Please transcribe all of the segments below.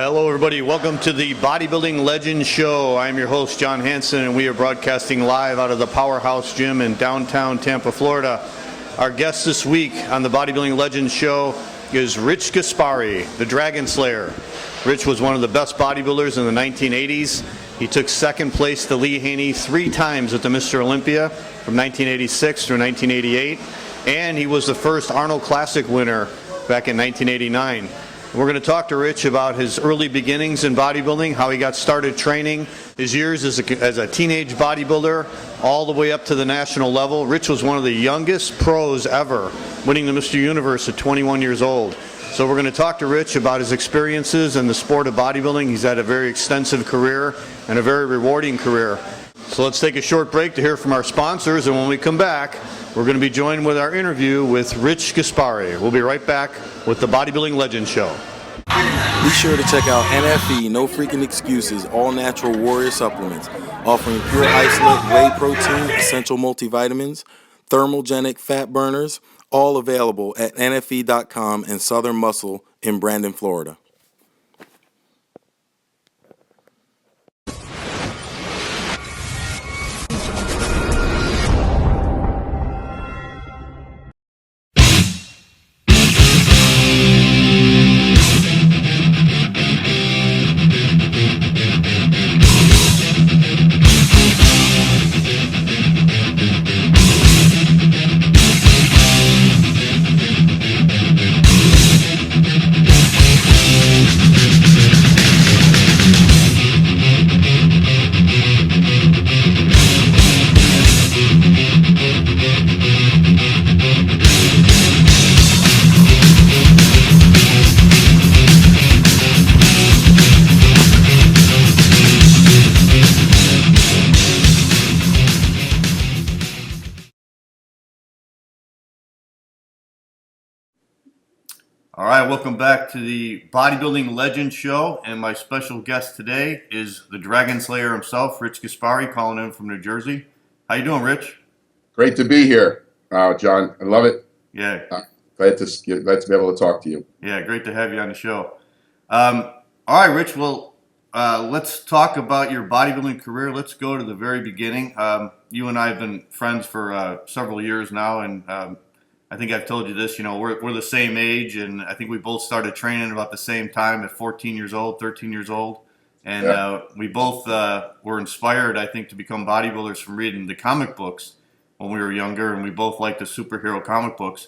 Hello everybody, welcome to the Bodybuilding Legends Show. I'm your host John Hansen and we are broadcasting live out of the Powerhouse Gym in downtown Tampa, Florida. Our guest this week on the Bodybuilding Legends Show is Rich Gaspari, the Dragon Slayer. Rich was one of the best bodybuilders in the 1980s. He took second place to Lee Haney 3 times at the Mr. Olympia from 1986 through 1988, and he was the first Arnold Classic winner back in 1989. We're going to talk to Rich about his early beginnings in bodybuilding, how he got started training, his years as a teenage bodybuilder, all the way up to the national level. Rich was one of the youngest pros ever, winning the Mr. Universe at 21 years old. So we're going to talk to Rich about his experiences in the sport of bodybuilding. He's had a very extensive career and a very rewarding career. So let's take a short break to hear from our sponsors, and when we come back, we're going to be joined with our interview with Rich Gaspari. We'll be right back with the Bodybuilding Legends Show. Be sure to check out NFE, No Freaking Excuses, All Natural Warrior Supplements, offering pure isolate, whey protein, essential multivitamins, thermogenic fat burners, all available at NFE.com and Southern Muscle in Brandon, Florida. All right, welcome back to the Bodybuilding Legends Show, and my special guest today is the Dragon Slayer himself, Rich Gaspari, calling in from New Jersey. How you doing, Rich? Great to be here, John. I love it. Yeah. Glad to be able to talk to you. Yeah, great to have you on the show. All right, Rich, well, let's talk about your bodybuilding career. Let's go to the very beginning. You and I have been friends for several years now, and I think I've told you this, we're the same age, and I think we both started training about the same time at 14 years old, 13 years old. And we both were inspired, I think, to become bodybuilders from reading the comic books when we were younger, and we both liked the superhero comic books.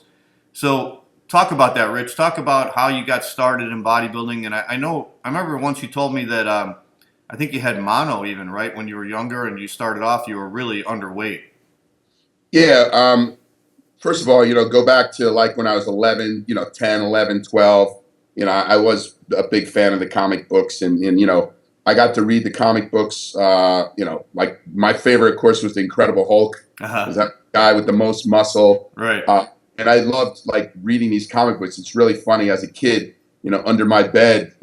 So talk about that, Rich. Talk about how you got started in bodybuilding. And I remember once you told me that I think you had mono even, right? When you were younger and you started off, you were really underweight. Yeah. First of all, go back to like when I was 11, 10, 11, 12. I was a big fan of the comic books, and I got to read the comic books. Like my favorite, of course, was the Incredible Hulk. Was that guy with the most muscle? Right. And I loved like reading these comic books. It's really funny. As a kid, under my bed,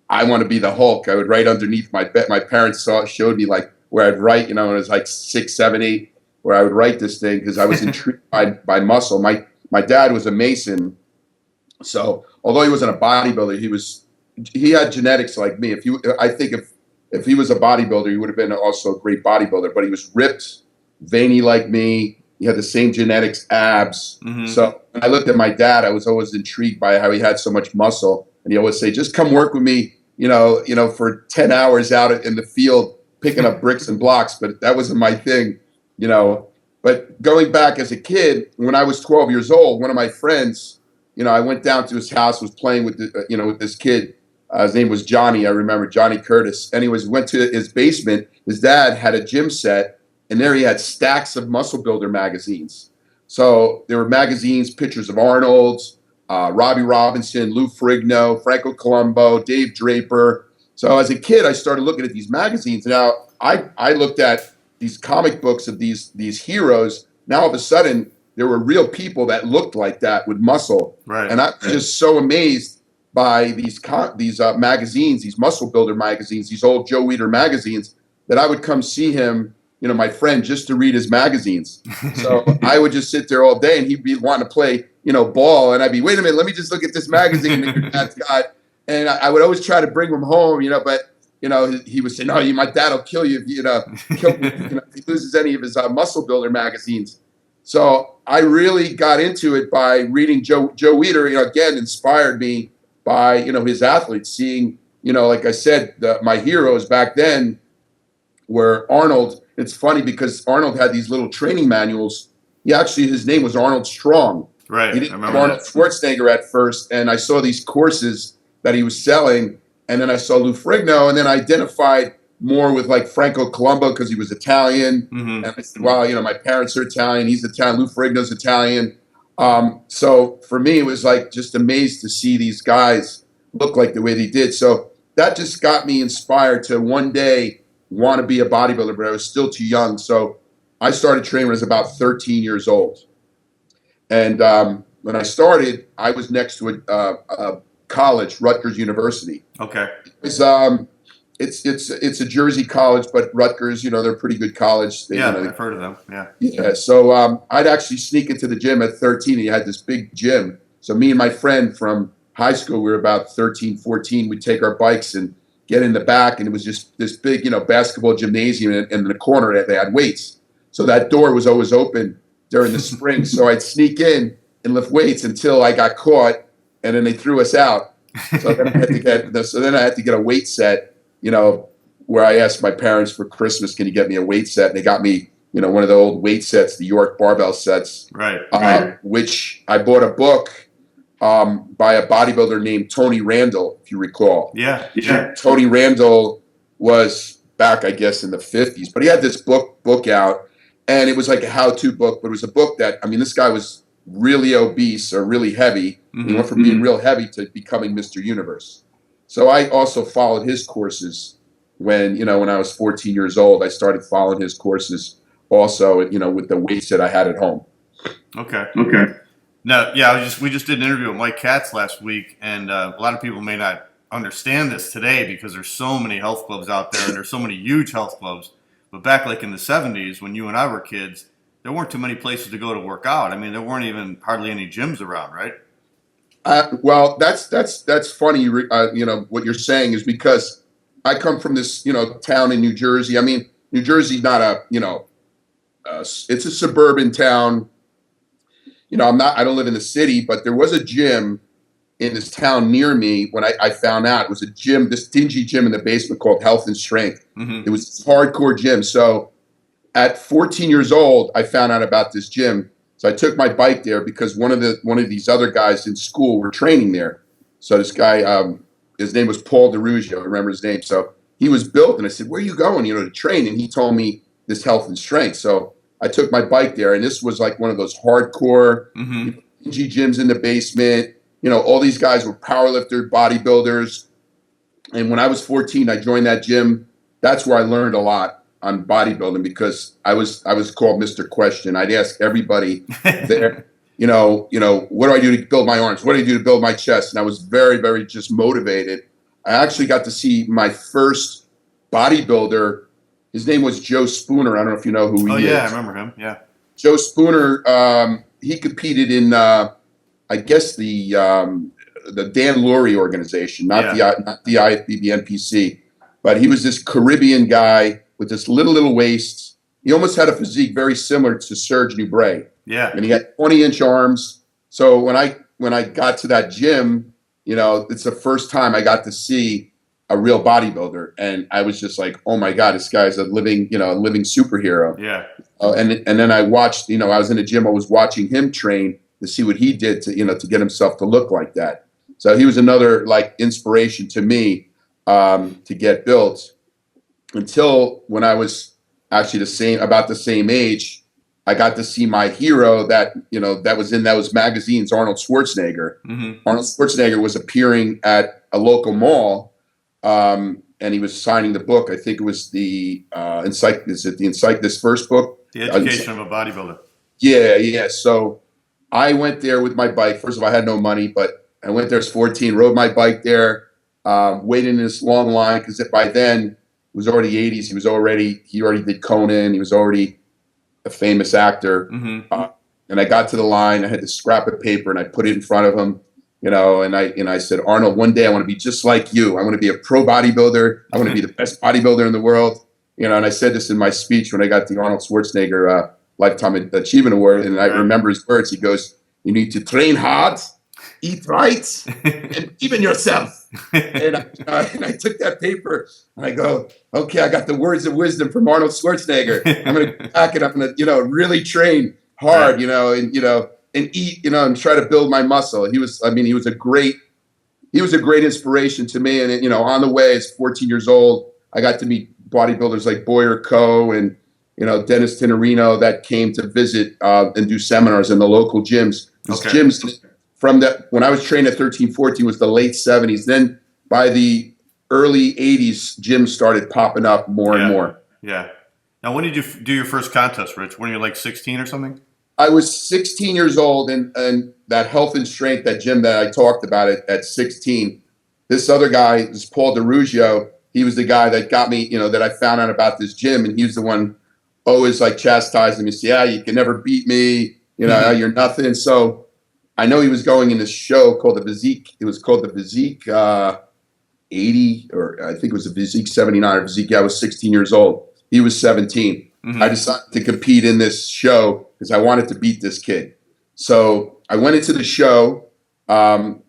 I want to be the Hulk. I would write underneath my bed. My parents showed me like where I'd write. When I was like 6, 7, 8. Where I would write this thing because I was intrigued by muscle. My dad was a Mason, so although he wasn't a bodybuilder, he had genetics like me. I think if he was a bodybuilder, he would have been also a great bodybuilder. But he was ripped, veiny like me. He had the same genetics, abs. Mm-hmm. So when I looked at my dad, I was always intrigued by how he had so much muscle, and he always say, "Just come work with me, for 10 hours out in the field picking up bricks and blocks." But that wasn't my thing. But going back as a kid, when I was 12 years old, one of my friends, I went down to his house, was playing with, with this kid. His name was Johnny. I remember Johnny Curtis. Anyways, went to his basement. His dad had a gym set, and there he had stacks of muscle builder magazines. So there were magazines, pictures of Arnold, Robbie Robinson, Lou Ferrigno, Franco Colombo, Dave Draper. So as a kid, I started looking at these magazines. Now I looked at these comic books of these heroes. Now all of a sudden there were real people that looked like that with muscle. Right. And I was just so amazed by these magazines, these muscle builder magazines, these old Joe Weider magazines, that I would come see him, my friend, just to read his magazines. So I would just sit there all day, and he'd be wanting to play, ball, and I'd be, wait a minute, let me just look at this magazine that your dad's got. And I would always try to bring him home, but he would say, "No, my dad will kill you if kill me, if he loses any of his muscle builder magazines." So I really got into it by reading Joe Weider. Again, inspired me by his athletes. Seeing like I said, my heroes back then were Arnold. It's funny because Arnold had these little training manuals. His name was Arnold Strong. Right. He didn't have Arnold Schwarzenegger at first, and I saw these courses that he was selling, and then I saw Lou Ferrigno, and then I identified more with like Franco Colombo because he was Italian, and I said, "Wow, my parents are Italian. He's Italian. Lou Ferrigno's Italian." So for me, it was like just amazed to see these guys look like the way they did. So that just got me inspired to one day want to be a bodybuilder, but I was still too young. So I started training when I was about 13 years old. And when I started, I was next to a college, Rutgers University. Okay. It's a Jersey college, but Rutgers, they're a pretty good college. I've heard of them. Yeah. Yeah. So I'd actually sneak into the gym at 13, and you had this big gym. So me and my friend from high school, we were about 13, 14. We'd take our bikes and get in the back, and it was just this big, basketball gymnasium, and in the corner they had weights. So that door was always open during the spring. So I'd sneak in and lift weights until I got caught, and then they threw us out. So then I had to get a weight set, where I asked my parents for Christmas, "Can you get me a weight set?" And they got me, one of the old weight sets, the York barbell sets, right. Which I bought a book by a bodybuilder named Tony Randall, if you recall. Yeah. Tony Randall was back, I guess, in the 50s, but he had this book out, and it was like a how-to book, but it was a book that, this guy was really obese or really heavy. He went from being real heavy to becoming Mr. Universe. So I also followed his courses when I was 14 years old. I started following his courses also, with the weights that I had at home. Okay. No, yeah, we just did an interview with Mike Katz last week, and a lot of people may not understand this today because there's so many health clubs out there, and there's so many huge health clubs. But back like in the 70s, when you and I were kids, there weren't too many places to go to work out. There weren't even hardly any gyms around, right? Well, that's funny. What you're saying is because I come from this, town in New Jersey. New Jersey's not it's a suburban town. I don't live in the city, but there was a gym in this town near me when I found out. It was a gym, this dingy gym in the basement called Health and Strength. It was a hardcore gym. So at 14 years old, I found out about this gym. So I took my bike there because one of these other guys in school were training there. So this guy, his name was Paul DeRugio. I remember his name. So he was built, and I said, "Where are you going, to train?" And he told me this Health and Strength. So I took my bike there, and this was like one of those hardcore dingy gyms in the basement. All these guys were powerlifters, bodybuilders. And when I was 14, I joined that gym. That's where I learned a lot on bodybuilding because I was called Mr. Question. I'd ask everybody there, what do I do to build my arms? What do I do to build my chest? And I was very, very just motivated. I actually got to see my first bodybuilder. His name was Joe Spooner. I don't know if you know who he is. Oh, yeah, I remember him. Yeah. Joe Spooner, he competed in, I guess, the Dan Lurie organization, not the IFBB NPC. But he was this Caribbean guy with this little waist. He almost had a physique very similar to Serge Nubret. Yeah. And he had 20-inch arms. So when I got to that gym, it's the first time I got to see a real bodybuilder, and I was just like, "Oh my God, this guy's a living superhero." Yeah. And then I watched, I was in the gym, I was watching him train to see what he did to get himself to look like that. So he was another like inspiration to me to get built. Until when I was actually about the same age, I got to see my hero that was in those magazines, Arnold Schwarzenegger. Arnold Schwarzenegger was appearing at a local mall. And he was signing the book. I think it was the this first book? The Education of a Bodybuilder. Yeah. So I went there with my bike. First of all, I had no money, but I went there as 14, rode my bike there, waited in this long line because by then it was already 80s. He already did Conan. He was already a famous actor. And I got to the line. I had this scrap of paper and I put it in front of him. And I said, Arnold, one day I want to be just like you. I want to be a pro bodybuilder. I want to be the best bodybuilder in the world. And I said this in my speech when I got the Arnold Schwarzenegger Lifetime Achievement Award. And I remember his words. He goes, you need to train hard, eat right, and even yourself. And I took that paper and I go, okay, I got the words of wisdom from Arnold Schwarzenegger. I'm going to go back and I'm going to, really train hard, and eat, and try to build my muscle. He was a great inspiration to me. And, on the way, as 14 years old, I got to meet bodybuilders like Boyer Coe and, Dennis Tenorino that came to visit and do seminars in the local gyms. Gyms from that, when I was trained at 13, 14 was the late 70s. Then by the early 80s, gyms started popping up more and more. Yeah. Now, when did you do your first contest, Rich? When you were like 16 or something? I was 16 years old, and that Health and Strength, that gym that I talked about at 16, this other guy, this Paul DeRugio, he was the guy that got me, that I found out about this gym, and he was the one always like chastising me, say, you can never beat me, you're nothing. So I know he was going in this show called the Physique. It was called the Physique 80, or I think it was the Physique 79 or Physique. I was 16 years old. He was 17. Mm-hmm. I decided to compete in this show because I wanted to beat this kid. So I went into the show, and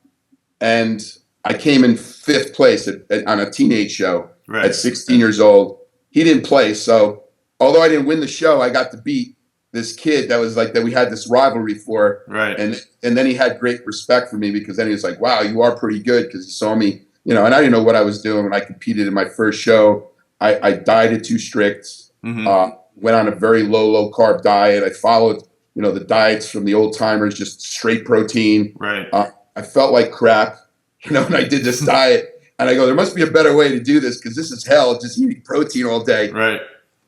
I came in 5th place on a teenage show at 16 years old. He didn't play. So although I didn't win the show, I got to beat this kid that was like, that we had this rivalry for. Right. And then he had great respect for me, because then he was like, wow, you are pretty good, because he saw me, and I didn't know what I was doing when I competed in my first show. I dieted too strict, went on a very low carb diet. I followed, the diets from the old timers, just straight protein. Right. I felt like crap, and I did this diet, and I go, there must be a better way to do this, because this is hell, just eating protein all day. Right.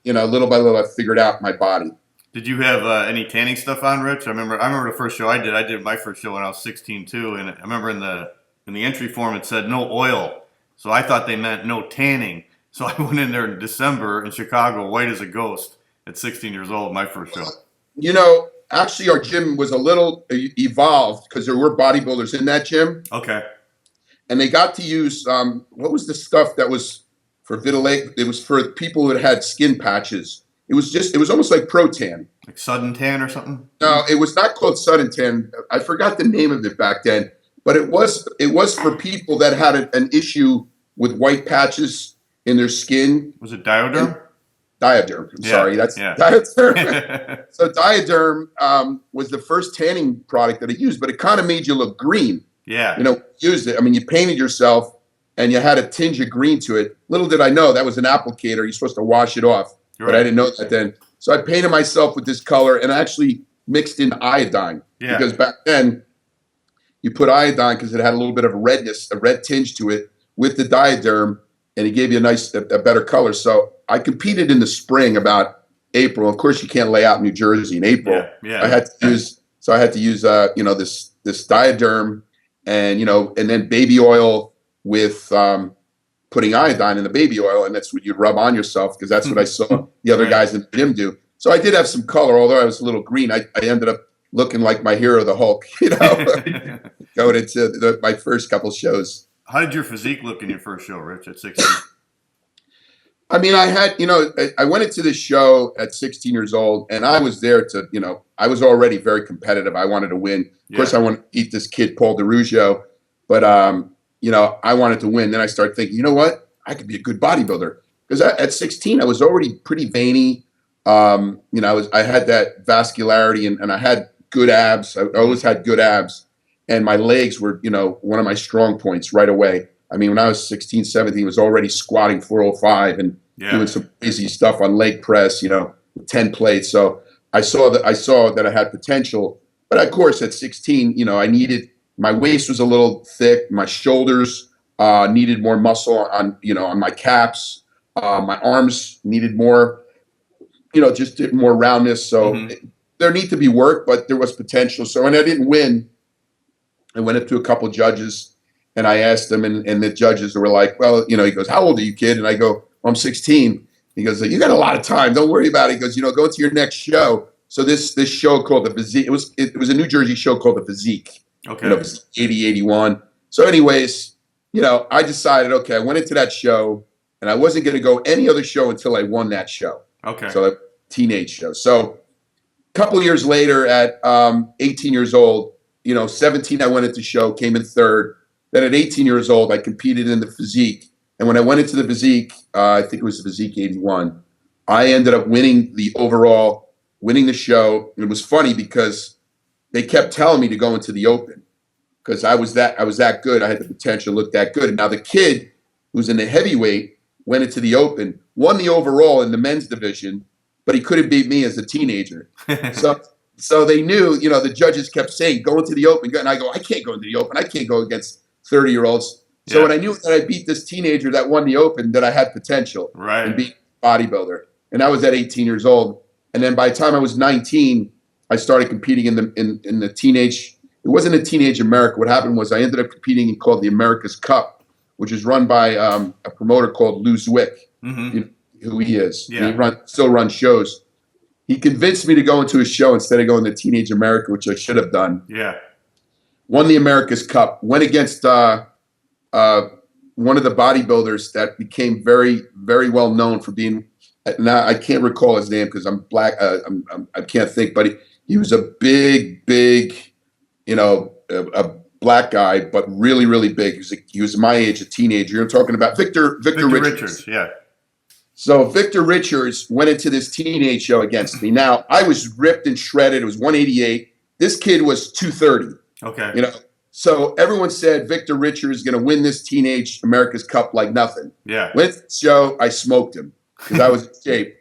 Little by little, I figured out my body. Did you have any tanning stuff on, Rich? I remember the first show I did. I did my first show when I was 16 too, and I remember in the entry form it said no oil, so I thought they meant no tanning. So I went in there in December in Chicago, white as a ghost, at 16 years old, my first show. Actually, our gym was a little evolved, because there were bodybuilders in that gym. Okay. And they got to use what was the stuff that was for vitiligo? It was for people who had skin patches. It was almost like Protan. Like sudden tan or something? No, it was not called sudden tan. I forgot the name of it back then, but it was for people that had an issue with white patches in their skin. Was it Dioderm? Diaderm. I'm sorry, that's Diaderm. So Diaderm was the first tanning product that I used, but it kind of made you look green. Yeah. Used it. I mean, you painted yourself and you had a tinge of green to it. Little did I know that was an applicator. You're supposed to wash it off. But I didn't know that then. So I painted myself with this color and I actually mixed in iodine. Yeah. Because back then, you put iodine because it had a little bit of redness, a red tinge to it with the Diaderm, and it gave you a better color. So I competed in the spring, about April. Of course, you can't lay out in New Jersey in April. Yeah. I had to use this Diaderm and then baby oil with putting iodine in the baby oil, and that's what you rub on yourself, because that's what I saw the other guys in the gym do. So I did have some color, although I was a little green. I ended up looking like my hero, the Hulk, going into my first couple shows. How did your physique look in your first show, Rich, at 16? I mean, I had, I went into this show at 16 years old, and I was there to, I was already very competitive. I wanted to win. Of course, I wanted to beat this kid, Paul DeRugio, but, I wanted to win. Then I started thinking, you know what? I could be a good bodybuilder. Because at 16, I was already pretty veiny. I had that vascularity, and I had good abs. I always had good abs. And my legs were, one of my strong points right away. I mean, when I was 16, 17, I was already squatting 405 and doing some crazy stuff on leg press, 10 plates. So I saw that I had potential. But of course, at 16, my waist was a little thick. My shoulders needed more muscle on my caps. My arms needed more, just more roundness. So there need to be work, but there was potential. So when I didn't win, I went up to a couple of judges and I asked them, and the judges were like, well, he goes, how old are you, kid? And I go, I'm 16. He goes, you got a lot of time. Don't worry about it. He goes, go to your next show. So this show called the Physique, it was a New Jersey show called the Physique. Okay. You know, it was 80, 81. So anyways, you know, I decided, okay, I went into that show and I wasn't going to go any other show until I won that show. Okay. So a teenage show. So a couple of years later at 18 years old, you know, 17, I went into show, came in third. Then at 18 years old, I competed in the physique. And when I went into the physique, I think it was the physique 81, I ended up winning the overall, winning the show. And it was funny because they kept telling me to go into the open because I was that good. I had the potential to look that good. And now the kid who's in the heavyweight went into the open, won the overall in the men's division, but he couldn't beat me as a teenager. So they knew, you know, the judges kept saying, go into the open. And I go, I can't go into the open. I can't go against 30-year-olds. So when I knew that I beat this teenager that won the open, that I had potential and beat bodybuilder. And I was at 18 years old. And then by the time I was 19, I started competing in the teenage. It wasn't a Teenage America. What happened was I ended up competing in called the America's Cup, which is run by a promoter called Lou Zwick, you know who he is. Yeah. He still runs shows. He convinced me to go into a show instead of going to Teenage America, which I should have done. Yeah. Won the America's Cup. Went against one of the bodybuilders that became very, very well known for being. Now I can't recall his name because I'm black. I can't think, but he was a big, you know, a black guy, but really, really big. He was my age, a teenager. You're talking about Victor Richards. Yeah. So Victor Richards went into this teenage show against me. Now I was ripped and shredded. It was 188. This kid was 230. Okay. You know, so everyone said Victor Richards is going to win this Teenage America's Cup like nothing. Yeah. Went to the show, I smoked him because I was in shape.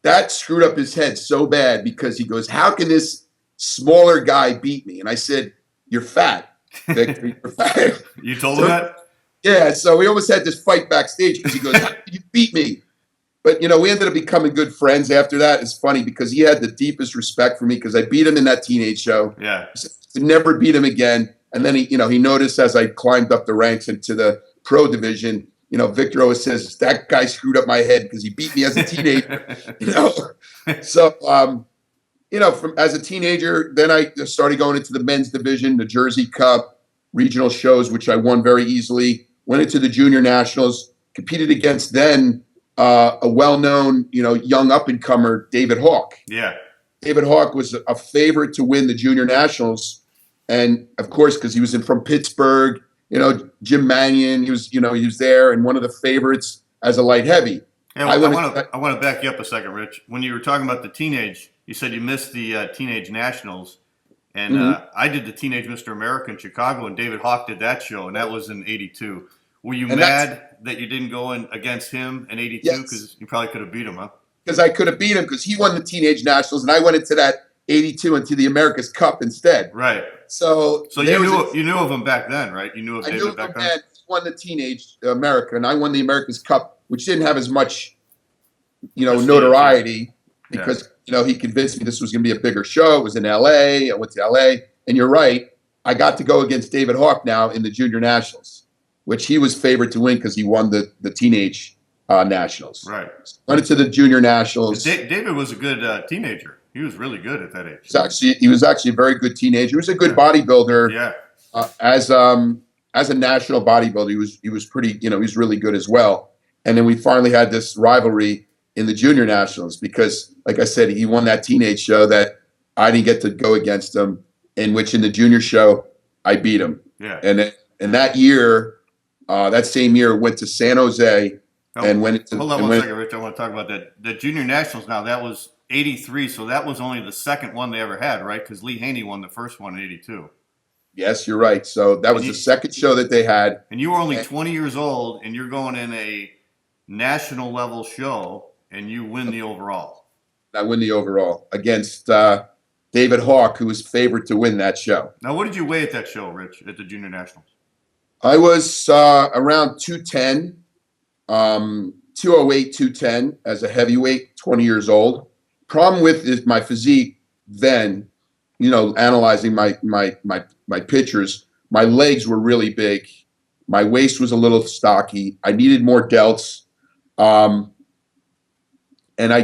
That screwed up his head so bad because he goes, how can this smaller guy beat me? And I said, you're fat, Victor. You're fat. You told him that? Yeah. So we almost had this fight backstage because he goes, how did you beat me? But, you know, we ended up becoming good friends after that. It's funny because he had the deepest respect for me because I beat him in that teenage show. Yeah. Never beat him again. And then he noticed as I climbed up the ranks into the pro division, you know, Victor always says, that guy screwed up my head because he beat me as a teenager, you know? So, you know, as a teenager, then I started going into the men's division, the Jersey Cup, regional shows, which I won very easily. Went into the junior nationals, competed against then a well-known, you know, young up-and-comer, David Hawk. Yeah. David Hawk was a favorite to win the junior nationals. And of course, because he was from Pittsburgh, you know, Jim Mannion, he was there and one of the favorites as a light heavy. Yeah, I want to back you up a second, Rich. When you were talking about the teenage, you said you missed the teenage nationals. And I did the Teenage Mr. America in Chicago, and David Hawk did that show, and that was in 82. Were you mad that you didn't go in against him in 82? Because you probably could have beat him, huh? Because I could have beat him because he won the teenage nationals, and I went into that 82 into the America's Cup instead. Right. So you knew of him back then, right? You knew of David back then? He won the Teenage America, and I won the America's Cup, which didn't have as much, you know, notoriety because, you know, he convinced me this was going to be a bigger show. It was in L.A. I went to L.A., and you're right. I got to go against David Hawk now in the junior nationals, which he was favored to win because he won the teenage nationals. Right. Went into the junior nationals. David was a good teenager. He was really good at that age. He was actually a very good teenager. He was a good bodybuilder. Yeah. As a national bodybuilder, he was pretty. You know, he was really good as well. And then we finally had this rivalry in the junior nationals because, like I said, he won that teenage show that I didn't get to go against him. In which in the junior show I beat him. Yeah. And that year, that same year, went to San Jose and went into. Hold on one second, Rich. I want to talk about that. The junior nationals now, that was 83, so that was only the second one they ever had, right? Because Lee Haney won the first one in 82. Yes, you're right. So that was the second show that they had. And you were only 20 years old, and you're going in a national level show, and you win the overall. I win the overall against David Hawk, who was favored to win that show. Now, what did you weigh at that show, Rich, at the junior nationals? I was around 210, 208, 210 as a heavyweight, 20 years old. Problem with is my physique then, you know, analyzing my pictures, my legs were really big. My waist was a little stocky. I needed more delts. And I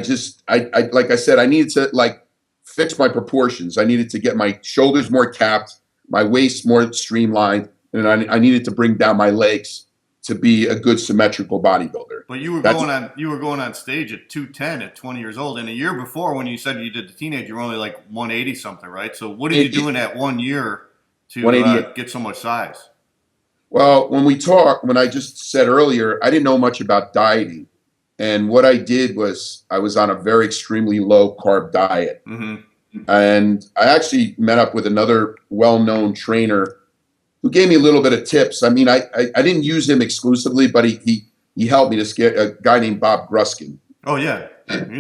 like I said, I needed to fix my proportions. I needed to get my shoulders more capped. my waist more streamlined, and I needed to bring down my legs to be a good symmetrical bodybuilder. But you were going on stage at 210 at 20 years old. And a year before, when you said you did the teenage, you were only like 180 something, right? So what did you do in that 1 year to get so much size? Well, when I just said earlier, I didn't know much about dieting. And what I did was I was on a very extremely low carb diet. Mm-hmm. And I actually met up with another well-known trainer who gave me a little bit of tips. I mean, I didn't use him exclusively, but he helped me to get a guy named Bob Gruskin. Oh, yeah.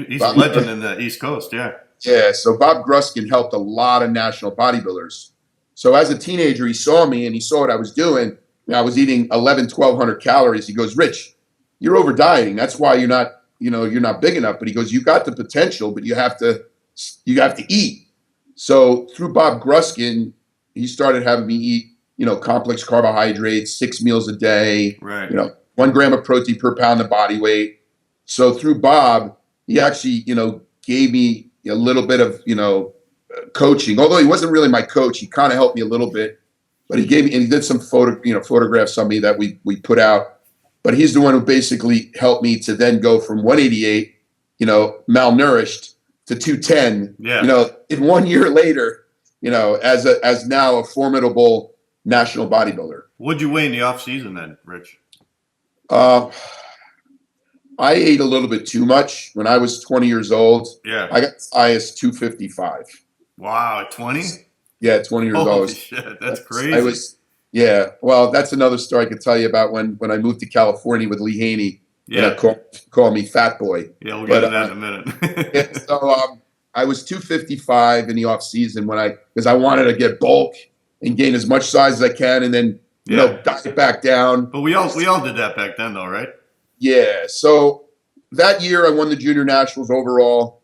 He's a legend in the East Coast, yeah. Yeah, so Bob Gruskin helped a lot of national bodybuilders. So as a teenager, he saw me and he saw what I was doing. I was eating 1,200 calories. He goes, Rich, you're over dieting. That's why you're not big enough. But he goes, you got the potential, but you have to eat. So through Bob Gruskin, he started having me eat, complex carbohydrates, 6 meals a day, right. 1 gram of protein per pound of body weight. So through Bob, he actually, gave me a little bit of, coaching. Although he wasn't really my coach, he kind of helped me a little bit. But he did some photographs of me that we put out. But he's the one who basically helped me to then go from 188, malnourished, to 210. Yeah. In 1 year later, as now a formidable national bodybuilder. What'd you weigh in the off season then, Rich? I ate a little bit too much when I was 20 years old. Yeah. I got as high as 255. Wow, at 20? Yeah, 20 years old. Holy shit, that's crazy. I was, yeah. Well, that's another story I could tell you about when I moved to California with Lee Haney. Yeah. Call me Fat Boy. Yeah, we'll get into that in a minute. Yeah, so I was 255 in the off season because I wanted to get bulk and gain as much size as I can, and then diet back down. But we all did that back then, though, right? Yeah. So that year I won the junior nationals overall.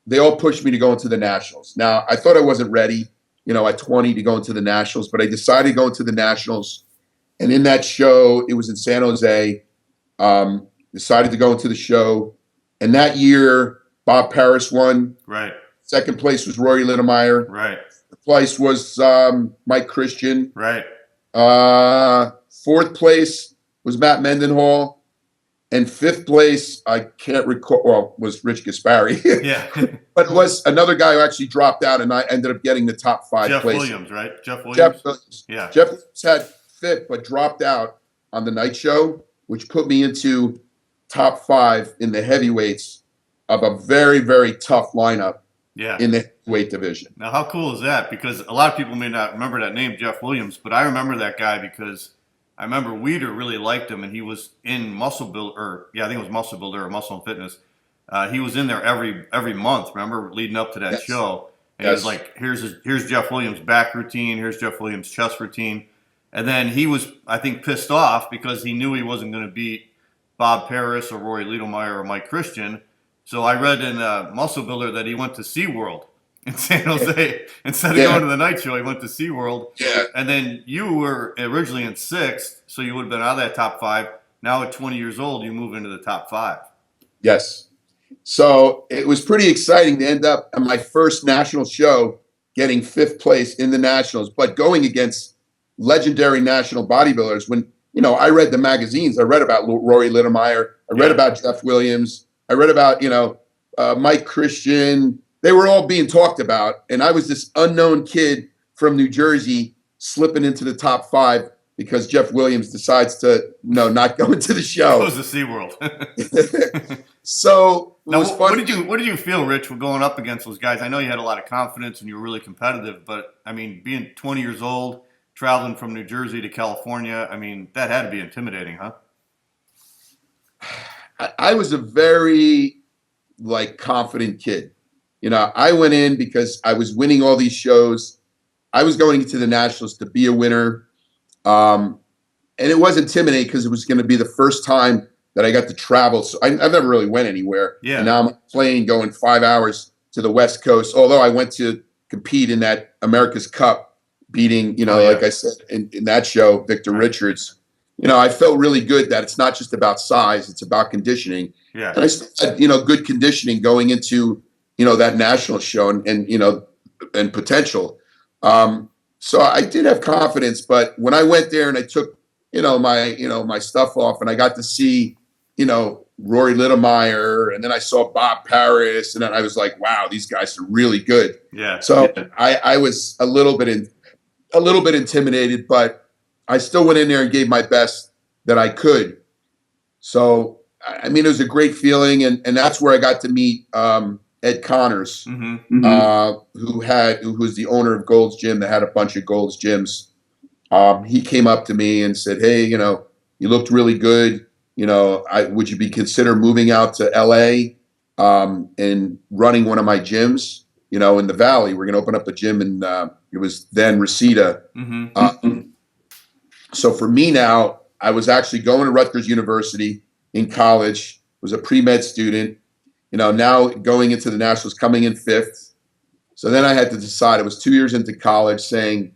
They all pushed me to go into the nationals. Now I thought I wasn't ready, at 20 to go into the nationals, but I decided to go into the nationals. And in that show, it was in San Jose. Decided to go into the show, and that year Bob Paris won. Right. Second place was Rory Littemeyer. Right. Third place was Mike Christian. Right. Fourth place was Matt Mendenhall. And fifth place, I can't recall, was Rich Gaspari. Yeah. But it was another guy who actually dropped out, and I ended up getting the top 5 Jeff place. Williams, right? Jeff Williams. Jeff Williams. Yeah. Jeff Williams had fifth, but dropped out on the night show, which put me into top 5 in the heavyweights of a very, very tough lineup in the weight division. Now, how cool is that? Because a lot of people may not remember that name, Jeff Williams, but I remember that guy because I remember Weider really liked him, and he was in Muscle Builder, I think it was Muscle Builder or Muscle and Fitness. He was in there every month, remember, leading up to that show. And he was like, here's Jeff Williams' back routine, here's Jeff Williams' chest routine. And then he was, I think, pissed off because he knew he wasn't going to beat Bob Paris or Rory Littlemeyer or Mike Christian. So I read in Muscle Builder that he went to SeaWorld in San Jose. Instead of going to the night show, he went to SeaWorld. Yeah. And then you were originally in 6th, so you would have been out of that top 5. Now at 20 years old, you move into the top 5. Yes. So it was pretty exciting to end up on my first national show getting 5th place in the nationals, but going against legendary national bodybuilders. When, I read the magazines, I read about Rory Littemeyer, I read about Jeff Williams, I read about, Mike Christian. They were all being talked about. And I was this unknown kid from New Jersey slipping into the top 5 because Jeff Williams decides to, not go into the show. Goes to SeaWorld. So now, what did you feel, Rich, with going up against those guys? I know you had a lot of confidence and you were really competitive, but I mean, being 20 years old, traveling from New Jersey to California, I mean, that had to be intimidating, huh? I was a very confident kid. I went in because I was winning all these shows. I was going into the nationals to be a winner. And it was intimidating because it was going to be the first time that I got to travel. So I've never really went anywhere. Yeah. And now I'm playing going 5 hours to the West Coast. Although I went to compete in that America's Cup, beating, like I said, in that show, Victor Richards. I felt really good that it's not just about size, it's about conditioning. Yeah. And I still had, good conditioning going into, that national show and potential. So I did have confidence, but when I went there and I took, my stuff off and I got to see, Rory Littlemeyer, and then I saw Bob Paris, and then I was like, wow, these guys are really good. Yeah. So I was a little bit intimidated, but I still went in there and gave my best that I could. So, I mean, it was a great feeling. And that's where I got to meet Ed Connors, who was the owner of Gold's Gym that had a bunch of Gold's Gyms. He came up to me and said, hey, you looked really good. Would you be consider moving out to LA and running one of my gyms, in the Valley? We're going to open up a gym in, it was then Reseda. So for me now, I was actually going to Rutgers University in college, was a pre-med student, now going into the Nationals, coming in 5th. So then I had to decide, it was 2 years into college, saying,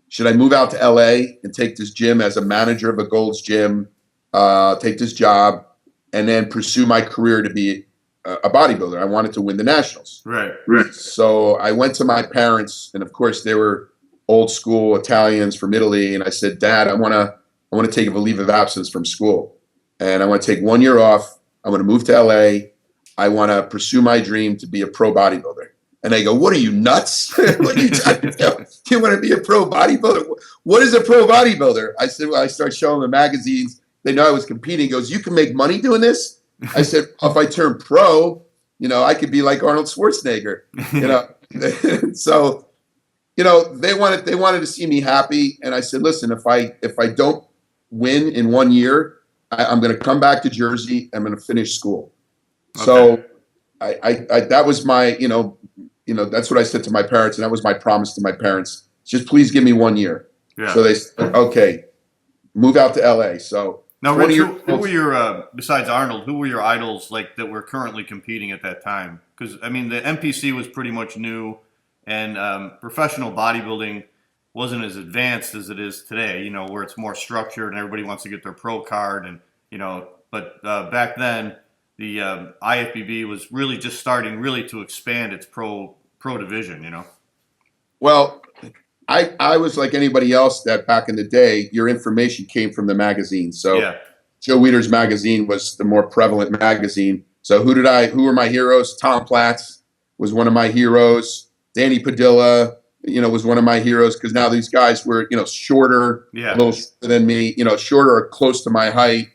should I move out to LA and take this gym as a manager of a Gold's Gym, take this job, and then pursue my career to be a bodybuilder? I wanted to win the Nationals. Right. So I went to my parents, and of course they were old school Italians from Italy, and I said, Dad, I want to take a leave of absence from school, and I want to take 1 year off. I want to move to LA. I want to pursue my dream to be a pro bodybuilder. And they go, what are you, nuts? What are you talking about? You want to be a pro bodybuilder? What is a pro bodybuilder? I said, well, I start showing them magazines. They know I was competing. He goes, you can make money doing this? I said, if I turn pro, I could be like Arnold Schwarzenegger. So, they wanted to see me happy. And I said, listen, if I don't win in 1 year, I'm going to come back to Jersey. I'm going to finish school. Okay. So I that was my, that's what I said to my parents. And that was my promise to my parents. Just please give me 1 year. Yeah. So they said, okay, move out to LA. So now, Rich, who were your, besides Arnold, who were your idols like that were currently competing at that time? Because, I mean, the NPC was pretty much new, and professional bodybuilding wasn't as advanced as it is today, where it's more structured and everybody wants to get their pro card. And, but back then, the IFBB was really just starting really to expand its pro division, Well, I was like anybody else that back in the day, your information came from the magazine. So yeah. Joe Weider's magazine was the more prevalent magazine. So who were my heroes? Tom Platz was one of my heroes. Danny Padilla, was one of my heroes, because now these guys were, shorter, a little shorter than me, shorter or close to my height.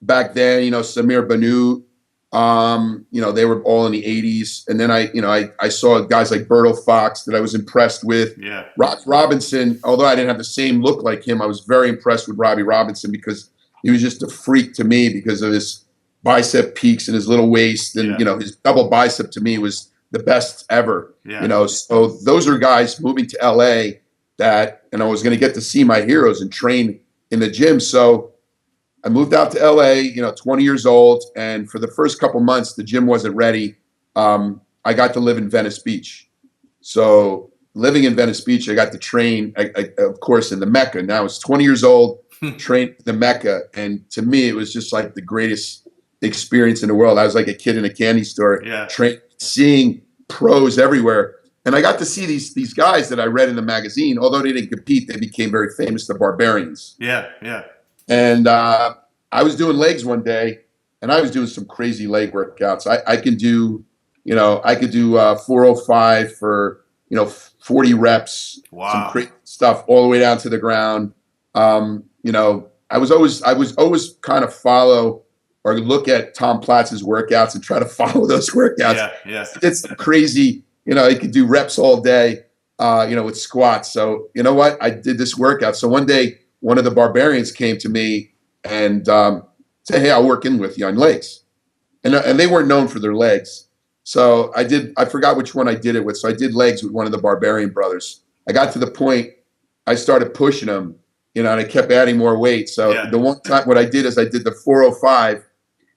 Back then, Samir Banu, they were all in the 80s. And then I saw guys like Berto Fox that I was impressed with. Yeah. Rob Robinson, although I didn't have the same look like him, I was very impressed with Robbie Robinson, because he was just a freak to me because of his bicep peaks and his little waist. And, his double bicep to me was the best ever. Yeah. So those are guys moving to LA that, and I was going to get to see my heroes and train in the gym. So I moved out to LA, 20 years old. And for the first couple months, the gym wasn't ready. I got to live in Venice Beach. So living in Venice Beach, I got to train, of course, in the Mecca. Now I was 20 years old, trained in the Mecca. And to me, it was just like the greatest experience in the world. I was like a kid in a candy store, seeing pros everywhere. And I got to see these guys that I read in the magazine. Although they didn't compete, they became very famous, the Barbarians. Yeah. And I was doing legs one day, and I was doing some crazy leg workouts. I could do, 405 for, 40 reps. Wow. Some crazy stuff all the way down to the ground. I was always kind of follow or look at Tom Platz's workouts and try to follow those workouts. Yeah. It's crazy. You could do reps all day, with squats. So you know what? I did this workout. So one day, one of the Barbarians came to me and said, hey, I'll work in with you on legs. And they weren't known for their legs. So I forgot which one I did it with. So I did legs with one of the Barbarian brothers. I got to the point, I started pushing them, and I kept adding more weight. So the one time, what I did is I did the 405,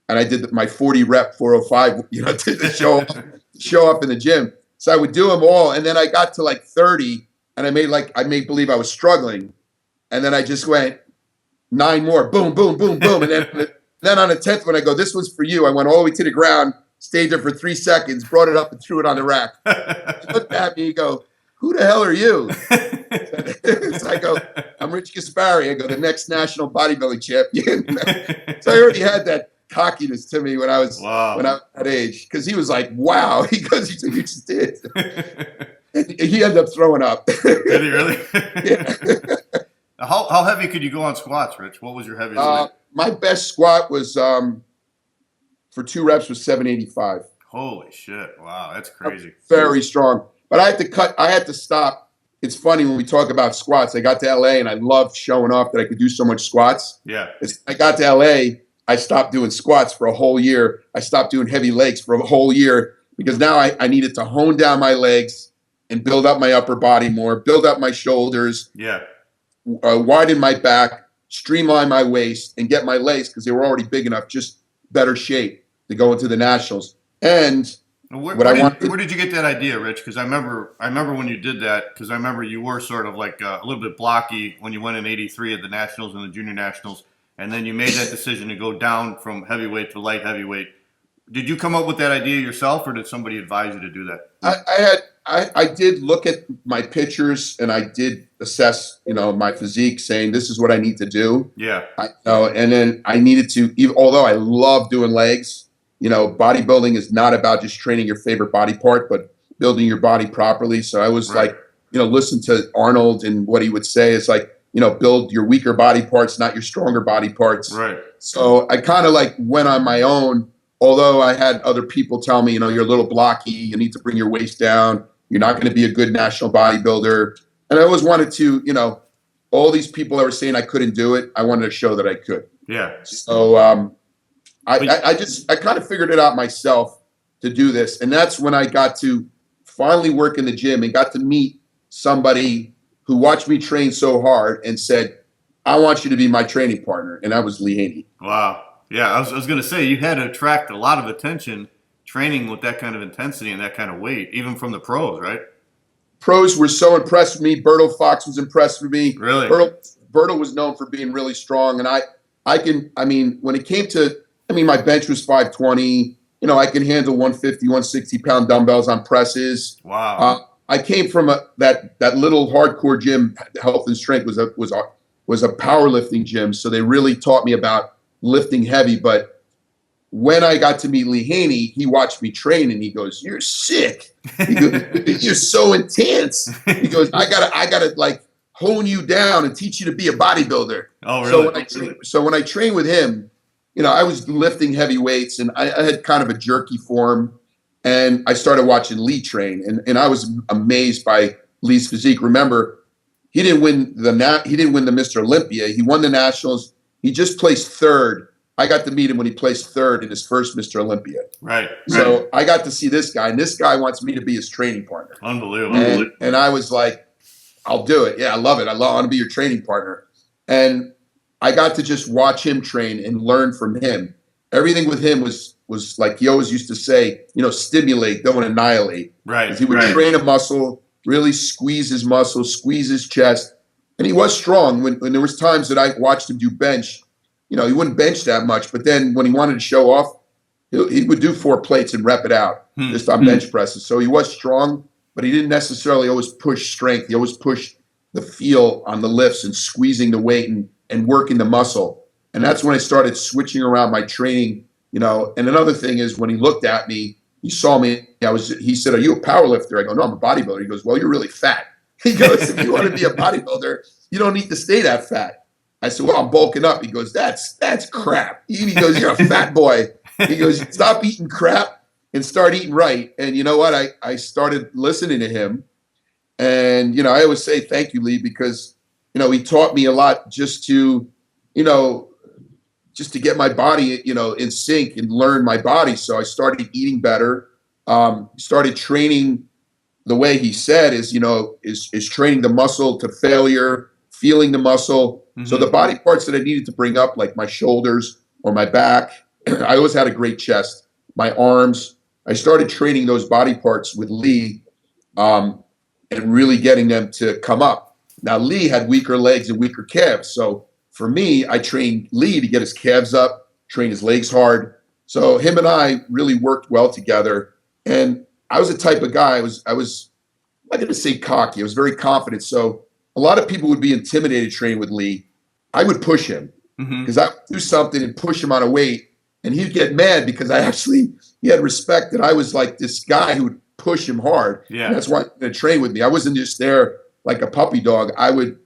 and I did my 40 rep 405, to show up in the gym. So I would do them all. And then I got to like 30, and I made believe I was struggling. And then I just went 9 more, boom, boom, boom, boom. And then on the 10th one, I go, this one's for you. I went all the way to the ground, stayed there for 3 seconds, brought it up and threw it on the rack. He looked at me, he go, who the hell are you? So I go, I'm Rich Gaspari. I go, the next national bodybuilding champion. So I already had that cockiness to me when I was that age, because he was like, wow. He goes, you just did. And he ended up throwing up. Did he really? Yeah. How heavy could you go on squats, Rich? What was your heaviest weight? My best squat was for 2 reps was 785. Holy shit! Wow, that's crazy. Very strong. But I had to stop. It's funny when we talk about squats. I got to LA and I loved showing off that I could do so much squats. Yeah. I got to LA, I stopped doing squats for a whole year. I stopped doing heavy legs for a whole year because now I needed to hone down my legs and build up my upper body more, build up my shoulders, widen my back, streamline my waist, and get my legs, because they were already big enough, just better shape to go into the nationals. And where did you get that idea, Rich? Because I remember when you did that, because I remember you were sort of like a little bit blocky when you went in '83 at the nationals and the junior nationals, and then you made that decision to go down from heavyweight to light heavyweight. Did you come up with that idea yourself, or did somebody advise you to do that? I did look at my pictures and I did assess, my physique, saying this is what I need to do. Yeah. And then I needed to, although I love doing legs, bodybuilding is not about just training your favorite body part, but building your body properly. So I was like, listen to Arnold, and what he would say is like, build your weaker body parts, not your stronger body parts. Right. So I kind of like went on my own, although I had other people tell me, you're a little blocky, you need to bring your waist down, you're not going to be a good national bodybuilder. And I always wanted to, all these people that were saying I couldn't do it, I wanted to show that I could. Yeah. So I kind of figured it out myself to do this. And that's when I got to finally work in the gym and got to meet somebody who watched me train so hard and said, I want you to be my training partner. And that was Lee Haney. Wow. Yeah, I was going to say, you had to attract a lot of attention training with that kind of intensity and that kind of weight, even from the pros, right? Pros were so impressed with me. Berto Fox was impressed with me. Really? Berto was known for being really strong. And when it came to, my bench was 520. I can handle 150, 160-pound dumbbells on presses. Wow. I came from that little hardcore gym. Health and Strength was a powerlifting gym. So they really taught me about lifting heavy. But when I got to meet Lee Haney, he watched me train and he goes, "You're sick. He goes, you're so intense." He goes, I gotta like hone you down and teach you to be a bodybuilder. Oh, really? So when I trained with him, I was lifting heavy weights and I had kind of a jerky form, and I started watching Lee train, and I was amazed by Lee's physique. Remember, he didn't win the Mr. Olympia. He won the nationals. He just placed third. I got to meet him when he placed third in his first Mr. Olympia. Right. So I got to see this guy, and this guy wants me to be his training partner. Unbelievable. And I was like, I'll do it. Yeah, I love it. I want to be your training partner. And I got to just watch him train and learn from him. Everything with him was like he always used to say, stimulate, don't annihilate. Right. He would train a muscle, really squeeze his muscle, squeeze his chest. And he was strong. When there was times that I watched him do bench, he wouldn't bench that much. But then when he wanted to show off, he would do 4 plates and rep it out just on bench presses. So he was strong, but he didn't necessarily always push strength. He always pushed the feel on the lifts and squeezing the weight and working the muscle. And that's when I started switching around my training, And another thing is, when he looked at me, he saw me. He said, "Are you a power lifter?" I go, "No, I'm a bodybuilder." He goes, "Well, you're really fat." He goes, "If you want to be a bodybuilder, you don't need to stay that fat." I said, "Well, I'm bulking up." He goes, That's crap." He goes, "You're a fat boy." He goes, "Stop eating crap and start eating right." And you know what? I started listening to him. And, I always say thank you, Lee, because, he taught me a lot just to get my body, in sync and learn my body. So I started eating better, started training the way he said is training the muscle to failure, feeling the muscle. Mm-hmm. So the body parts that I needed to bring up, like my shoulders or my back, I always had a great chest, my arms. I started training those body parts with Lee and really getting them to come up. Now, Lee had weaker legs and weaker calves. So for me, I trained Lee to get his calves up, train his legs hard. So him and I really worked well together. And I was the type of guy, I'm going to say cocky. I was very confident. So a lot of people would be intimidated training with Lee. I would push him because I would do something and push him on a weight, and he'd get mad because he had respect that I was like this guy who would push him hard. Yeah. And that's why he wanted to train with me. I wasn't just there like a puppy dog. I would,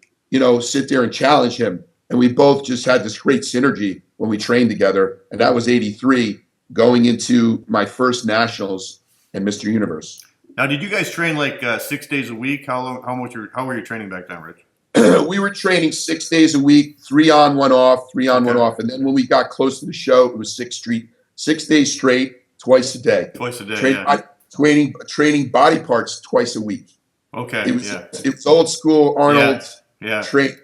sit there and challenge him. And we both just had this great synergy when we trained together. And that was 83 going into my first nationals and Mr. Universe. Now, did you guys train like 6 days a week? How were you training back then, Rich? We were training 6 days a week, 3 on, 1 off, 3 on, 1 off. And then when we got close to the show, it was 6 days straight, twice a day. Twice a day, Training body parts twice a week. Okay. It was old school Arnold training.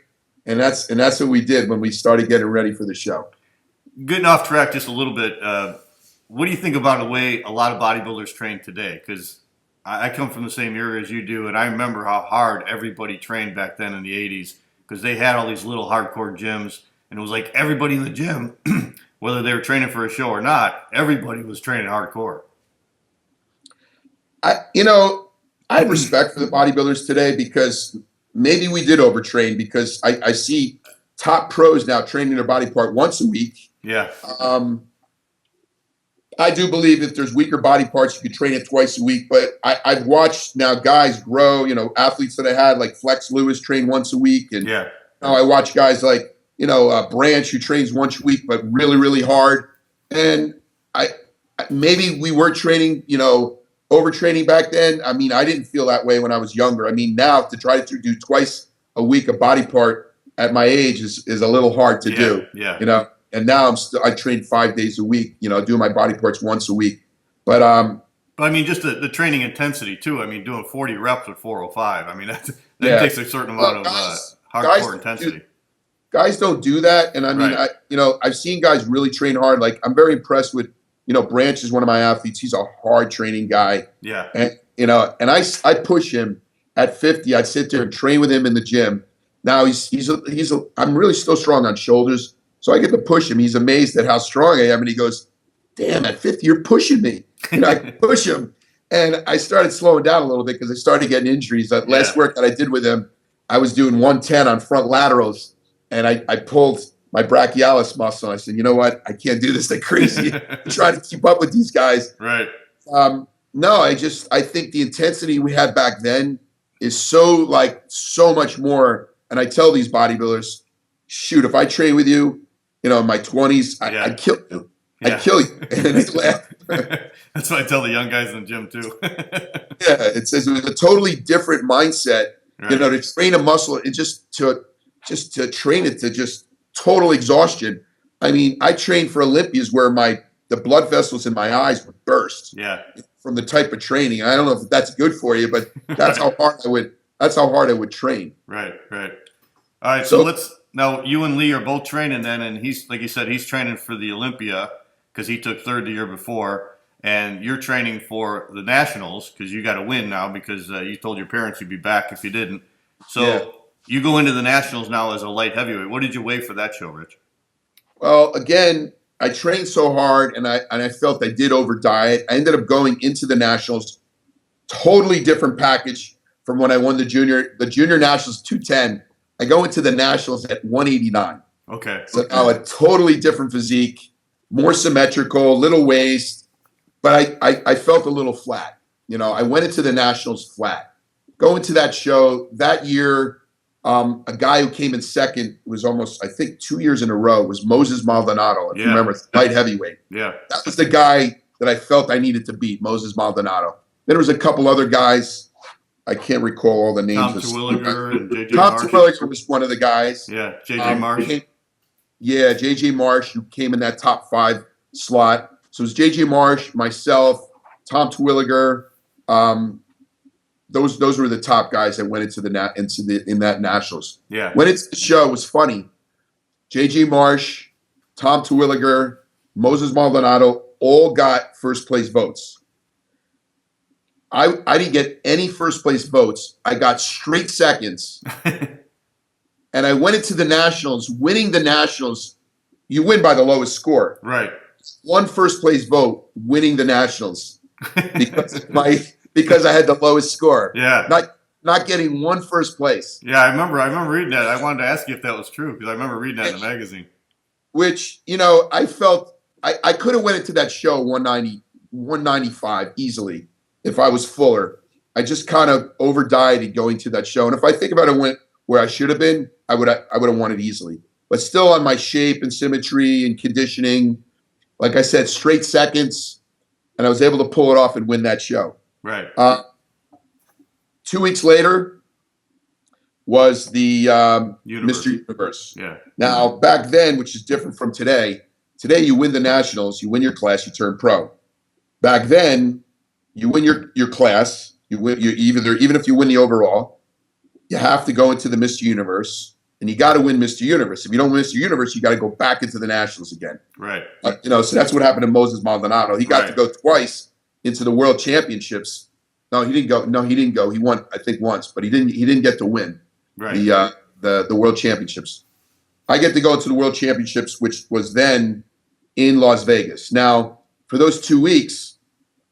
And that's what we did when we started getting ready for the show. Getting off track just a little bit, what do you think about the way a lot of bodybuilders train today? Because I come from the same era as you do, and I remember how hard everybody trained back then in the 80s because they had all these little hardcore gyms, and it was like everybody in the gym, whether they were training for a show or not, everybody was training hardcore. I have respect for the bodybuilders today because maybe we did overtrain because I see top pros now training their body part once a week. Yeah. I do believe if there's weaker body parts, you could train it twice a week. But I've watched now guys grow, athletes that I had like Flex Lewis train once a week. And now I watch guys like, Branch who trains once a week, but really, really hard. And maybe we were training, overtraining back then. I mean, I didn't feel that way when I was younger. I mean, now to try to do twice a week a body part at my age is a little hard to do. Yeah. And now I train 5 days a week, do my body parts once a week. But I mean, just the training intensity too. I mean, doing 40 reps with 405. I mean, that takes a certain amount of hardcore intensity. Guys don't do that. And I mean, I've seen guys really train hard. Like I'm very impressed with, Branch is one of my athletes. He's a hard training guy. Yeah. And, and I push him at 50. I'd sit there and train with him in the gym. Now I'm really still strong on shoulders. So I get to push him. He's amazed at how strong I am. And he goes, damn, at 50, you're pushing me. I push him. And I started slowing down a little bit because I started getting injuries. That last work that I did with him, I was doing 110 on front laterals. And I pulled my brachialis muscle. And I said, you know what? I can't do this like crazy. I'm trying to keep up with these guys. Right. No, I think the intensity we had back then is so much more. And I tell these bodybuilders, shoot, if I train with you, in my 20s, I'd kill you. I'd kill you. And they laugh. That's what I tell the young guys in the gym too. It was a totally different mindset, to train a muscle and just to train it to just total exhaustion. I mean, I trained for Olympias where the blood vessels in my eyes would burst. Yeah. From the type of training. I don't know if that's good for you, but that's how hard I would train. Right. All right. So now you and Lee are both training then, and he's, like you said, he's training for the Olympia because he took third the year before, and you're training for the Nationals because you got to win now because you told your parents you'd be back if you didn't. So you go into the Nationals now as a light heavyweight. What did you weigh for that show, Rich? Well, again, I trained so hard, and I felt I did over diet. I ended up going into the Nationals, totally different package from when I won the junior Nationals 210. I go into the Nationals at 189. Okay. So now a totally different physique, more symmetrical, little waist, but I felt a little flat. I went into the Nationals flat. Going to that show that year, a guy who came in second was almost, I think, 2 years in a row was Moses Maldonado. If you remember, light heavyweight. Yeah. That was the guy that I felt I needed to beat, Moses Maldonado. Then there was a couple other guys. I can't recall all the names. Tom Terwilliger and J.J. Marsh. Tom Terwilliger was one of the guys. Yeah, J.J. Marsh. J.J. Marsh, who came in that top 5 slot. So it was J.J. Marsh, myself, Tom Terwilliger. Those were the top guys that went into that Nationals. Yeah. When it's the show, it was funny. J.J. Marsh, Tom Terwilliger, Moses Maldonado all got first place votes. I didn't get any first place votes. I got straight seconds. And I went into the Nationals. Winning the Nationals, you win by the lowest score. Right. One first place vote, winning the Nationals. Because because I had the lowest score. Yeah. Not getting one first place. Yeah, I remember reading that. I wanted to ask you if that was true because I remember reading that in the magazine. Which, you know, I felt I could have went into that show 190, 195 easily if I was fuller. I just kind of over dieted going to that show. And if I think about it, went where I should have been, I would have won it easily. But still on my shape and symmetry and conditioning, like I said, straight seconds, and I was able to pull it off and win that show. Right. 2 weeks later was the Mr. Universe. Yeah. Now, back then, which is different from today, you win the nationals, you win your class, you turn pro. Back then, you win your class, even if you win the overall, you have to go into the Mr. Universe, and you got to win Mr. Universe. If you don't win Mr. Universe, you got to go back into the nationals again. Right. You know, so that's what happened to Moses Maldonado. He got to go twice into the World Championships. No, he didn't go. No, he didn't go. He won, I think, once, but he didn't get to win the World Championships. I get to go to the World Championships, which was then in Las Vegas. Now, for those 2 weeks,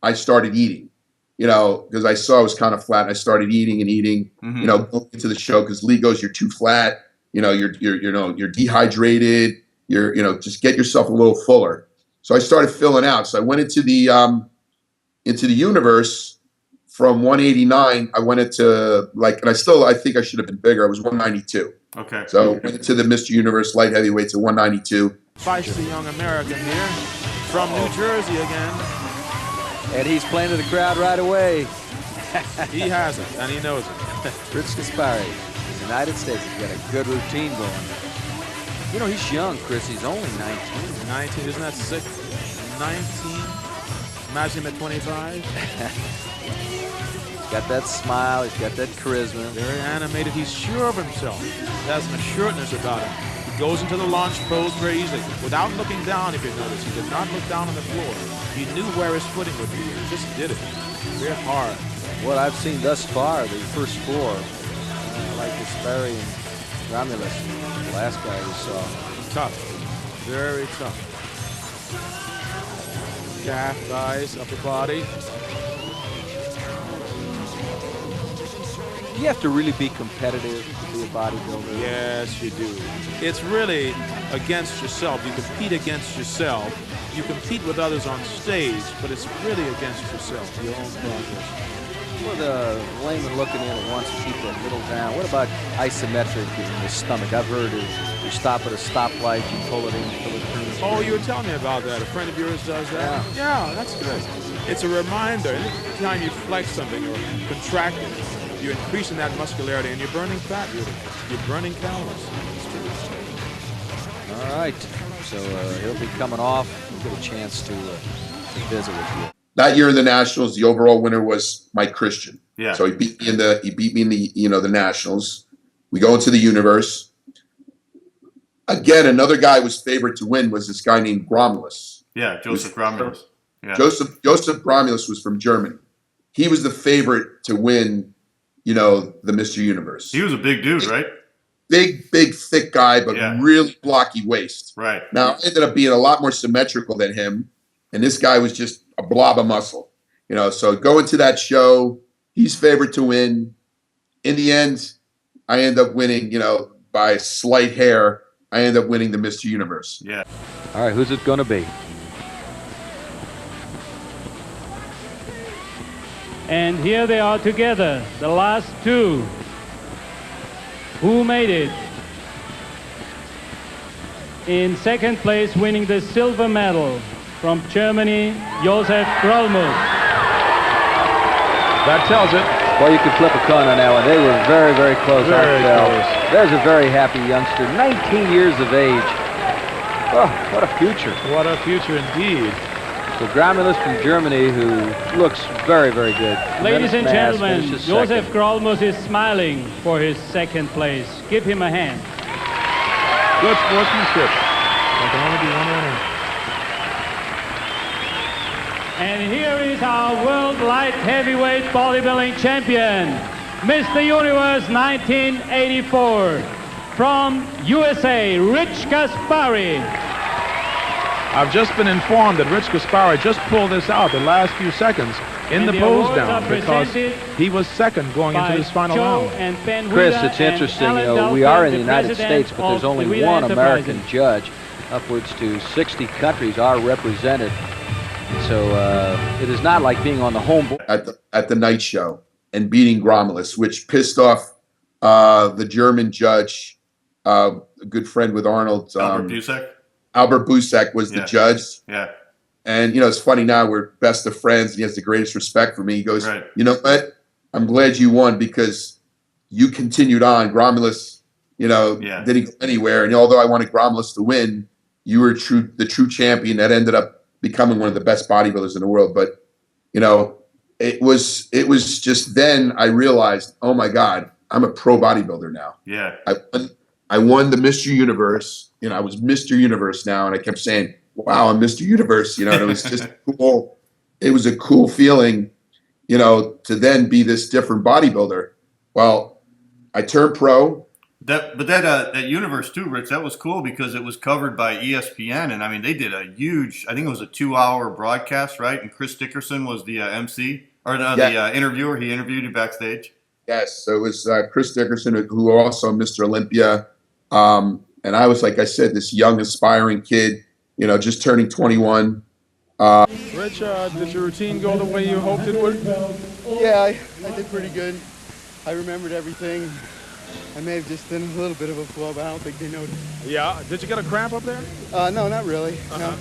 I started eating, you know, because I saw I was kind of flat. And I started eating, you know, going into the show because Lee goes, "You're too flat. You know, you're dehydrated. Just get yourself a little fuller." So I started filling out. So I went into the universe. From 189, I went into and I think I should have been bigger. I was 192. Okay. So went into the Mr. Universe light heavyweights at 192. Feisty young American here from New Jersey again. And he's playing to the crowd right away. He has it, and he knows it. Rich Gaspari, the United States, has got a good routine going. You know, he's young, Chris. He's only 19. 19, isn't that sick? 19. Imagine him at 25. He's got that smile. He's got that charisma. Very animated. He's sure of himself. He has an assuredness about him. He goes into the launch pose very easily. Without looking down, if you notice, he did not look down on the floor. He knew where his footing would be. He just did it. Very hard. What I've seen thus far, the first four, like Gaspari and Romulus, the last guy we saw. Tough. Very tough. Calf, thighs, upper body. You have to really be competitive to be a bodybuilder. Yes, you do. It's really against yourself. You compete against yourself. You compete with others on stage, but it's really against yourself, your own progress. For the layman looking in that wants to keep that middle down, what about isometric in the stomach? I've heard you stop at a stoplight, you pull it in until it turns. Oh, you were telling me about that. A friend of yours does that? Yeah, that's good. It's a reminder. Every time you flex something or contract it, you're increasing that muscularity and you're burning fat, really. You're burning calories. It's true. All right. So he'll be coming off. We'll get a chance to visit with you. That year in the Nationals, the overall winner was Mike Christian. Yeah. So he beat me in the Nationals. We go into the Universe. Again, another guy was favored to win was this guy named Romulus. Yeah, Joseph Romulus. Yeah. Joseph Romulus was from Germany. He was the favorite to win, the Mr. Universe. He was a big dude, right? Big, thick guy, but really blocky waist. Right. Now, I ended up being a lot more symmetrical than him, and this guy was just a blob of muscle. So going to that show, he's favored to win. In the end, I end up winning, by a slight hair. I end up winning the Mr. Universe. Yeah. All right, who's it going to be? And here they are together, the last two. Who made it? In second place, winning the silver medal from Germany, Josef Grolmus. That tells it. Well, you could flip a coin on that one. They were very, very close. Very close. There's a very happy youngster, 19 years of age. Oh, what a future. What a future indeed. So Gromulus from Germany, who looks very, very good. Ladies and gentlemen, Josef second. Grolmus is smiling for his second place. Give him a hand. Good sportsmanship. There can only be one winner. And here is our world light heavyweight bodybuilding champion, Mr. Universe 1984, from USA, Rich Gaspari. I've just been informed that Rich Gaspari just pulled this out the last few seconds. in And the the pose awards down are because presented he was second going into by this final Joe round. and Ben Chris, Wheeler it's and interesting. Alan We are in the Dalton, United president States, but there's of only the Wheeler one Enterprises. American judge. Upwards to 60 countries are represented. So it is not like being on the home board. At the night show and beating Gromulus, which pissed off the German judge, a good friend with Arnold. Albert Busak. Albert Busak was the judge. Yeah. And, it's funny now, we're best of friends, and he has the greatest respect for me. He goes, Right. You know what? I'm glad you won because you continued on. Gromulus, didn't go anywhere. And although I wanted Gromulus to win, you were the true champion that ended up becoming one of the best bodybuilders in the world. But, it was just then I realized, oh my God, I'm a pro bodybuilder now. Yeah. I won the Mr. Universe. I was Mr. Universe now, and I kept saying, wow, I'm Mr. Universe, and it was just cool. It was a cool feeling, to then be this different bodybuilder. Well, I turned pro. That universe too, Rich, that was cool because it was covered by ESPN, and I mean they did a huge. I think it was a 2-hour broadcast, right? And Chris Dickerson was the MC or the interviewer. He interviewed you backstage. Yes, so it was Chris Dickerson, who also Mr. Olympia, and I was, like I said, this young aspiring kid, just turning 21. Rich, did your routine go the way you hoped it would? Yeah, I did pretty good. I remembered everything. I may have just done a little bit of a flow, but I don't think they noticed. Yeah. Did you get a cramp up there? No, not really. No.